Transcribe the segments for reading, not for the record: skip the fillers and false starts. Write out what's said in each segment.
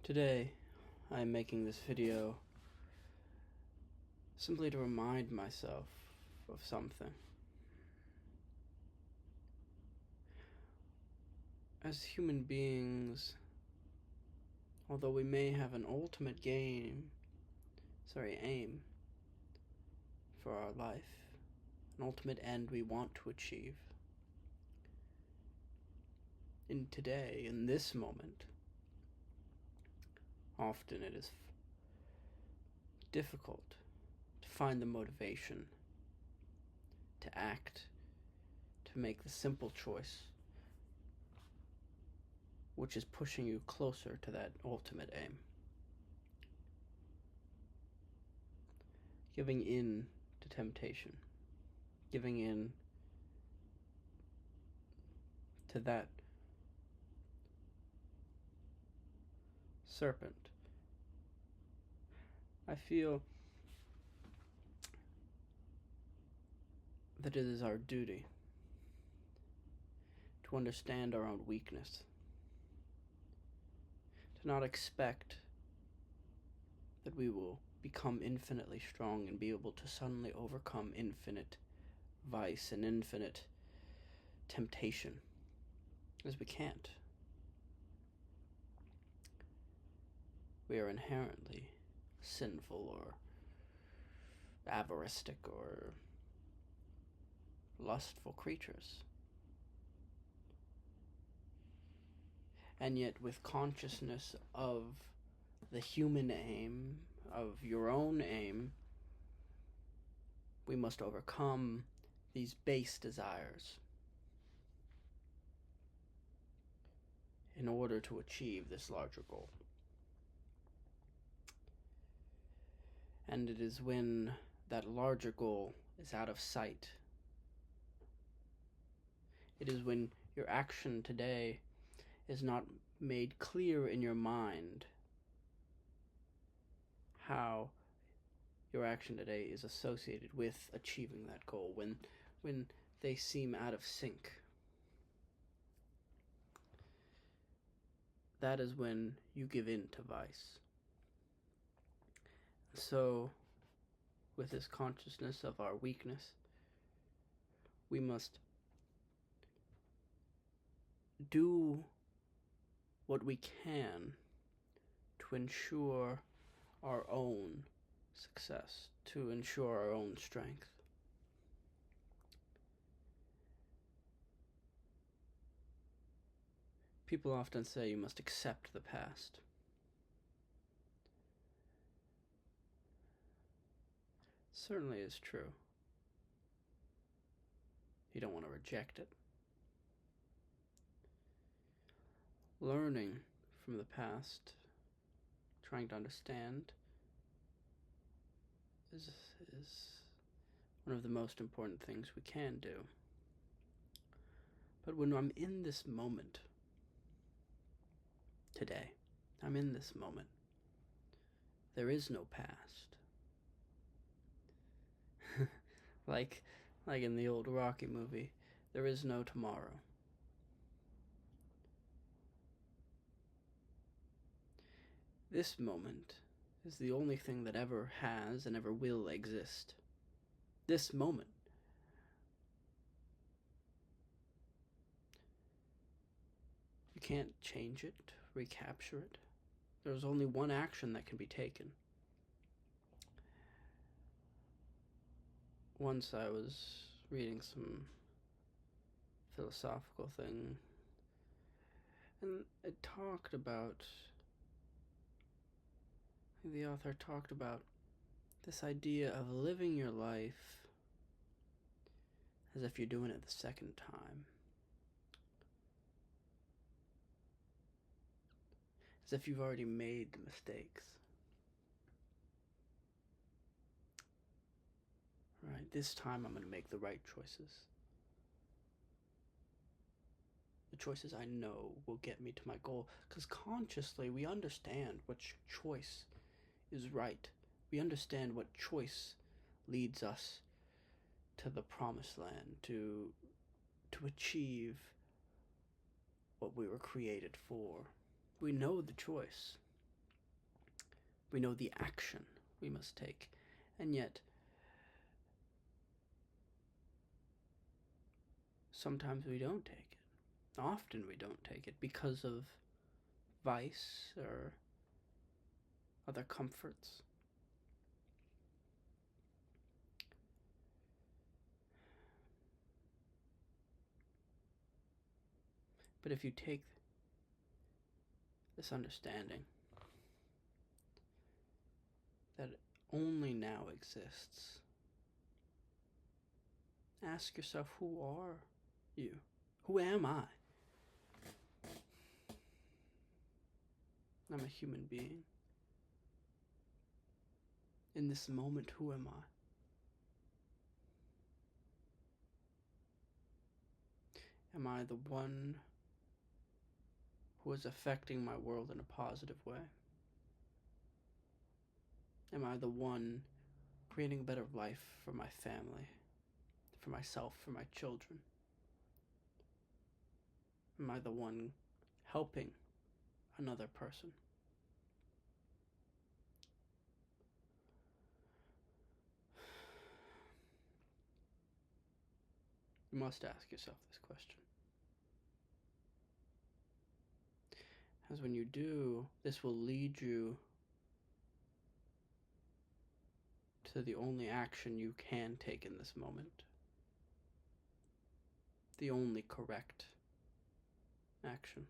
Today, I am making this video simply to remind myself of something. As human beings, although we may have an ultimate aim for our life, an ultimate end we want to achieve, in this moment, often it is difficult to find the motivation to act, to make the simple choice, which is pushing you closer to that ultimate aim. Giving in to temptation, giving in to that serpent. I feel that it is our duty to understand our own weakness, to not expect that we will become infinitely strong and be able to suddenly overcome infinite vice and infinite temptation, as we can't. We are inherently sinful or avaristic or lustful creatures. And yet, with consciousness of the human aim, of your own aim, we must overcome these base desires in order to achieve this larger goal. And it is when that larger goal is out of sight, it is when your action today is not made clear in your mind how your action today is associated with achieving that goal, when they seem out of sync. That is when you give in to vice. So, with this consciousness of our weakness, we must do what we can to ensure our own success, to ensure our own strength. People often say you must accept the past. Certainly is true. You don't want to reject it. Learning from the past, trying to understand, is one of the most important things we can do. But when I'm in this moment, today, I'm in this moment, there is no past. like in the old Rocky movie, there is no tomorrow. This moment is the only thing that ever has and ever will exist. This moment. You can't change it, recapture it. There's only one action that can be taken. Once I was reading some philosophical thing, and the author talked about this idea of living your life as if you're doing it the second time. As if you've already made the mistakes. Right, this time I'm going to make the right choices. The choices I know will get me to my goal. Because consciously we understand which choice is right. We understand what choice leads us to the promised land, to achieve what we were created for. We know the choice. We know the action we must take, and yet sometimes we don't take it. Often we don't take it because of vice or other comforts. But if you take this understanding that only now exists, ask yourself, who are you? Who am I? I'm a human being. In this moment, who am I? Am I the one who is affecting my world in a positive way? Am I the one creating a better life for my family, for myself, for my children? Am I the one helping another person? You must ask yourself this question. As when you do, this will lead you to the only action you can take in this moment. The only correct action.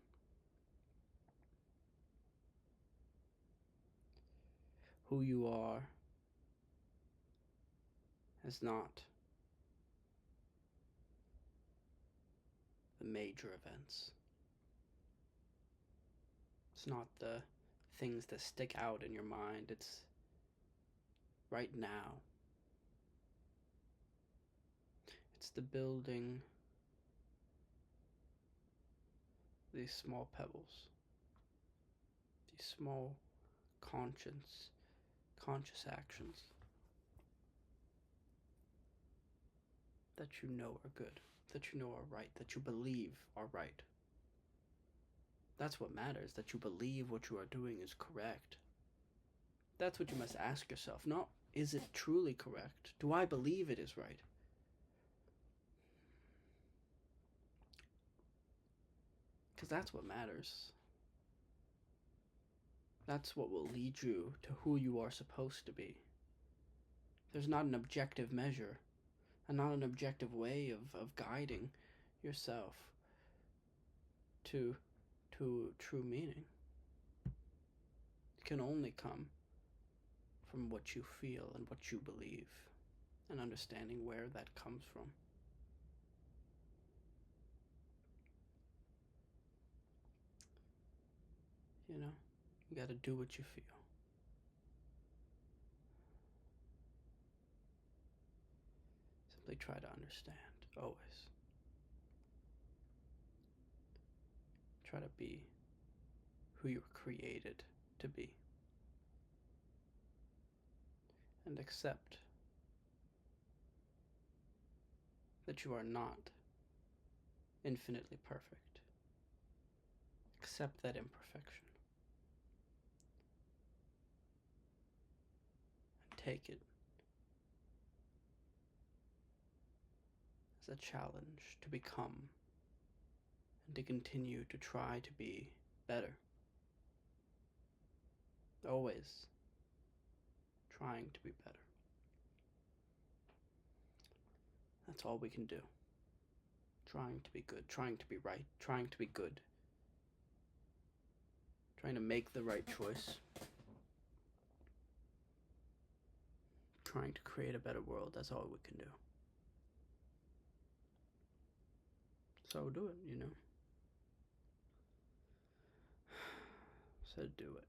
Who you are is not the major events. It's not the things that stick out in your mind. It's right now. It's the building these small pebbles, these small conscious actions that you know are good, that you know are right, that you believe are right. That's what matters, that you believe what you are doing is correct. That's what you must ask yourself, not is it truly correct? Do I believe it is right? Because that's what matters. That's what will lead you to who you are supposed to be. There's not an objective measure, and not an objective way of guiding yourself to true meaning. It can only come from what you feel and what you believe, and understanding where that comes from. You know, you gotta do what you feel. Simply try to understand, always. Try to be who you were created to be. And accept that you are not infinitely perfect. Accept that imperfection. And take it as a challenge to become and to continue to try to be better. Always trying to be better. That's all we can do. Trying to be good, trying to be right, trying to be good. Trying to make the right choice. Trying to create a better world, that's all we can do. So do it, you know. So do it.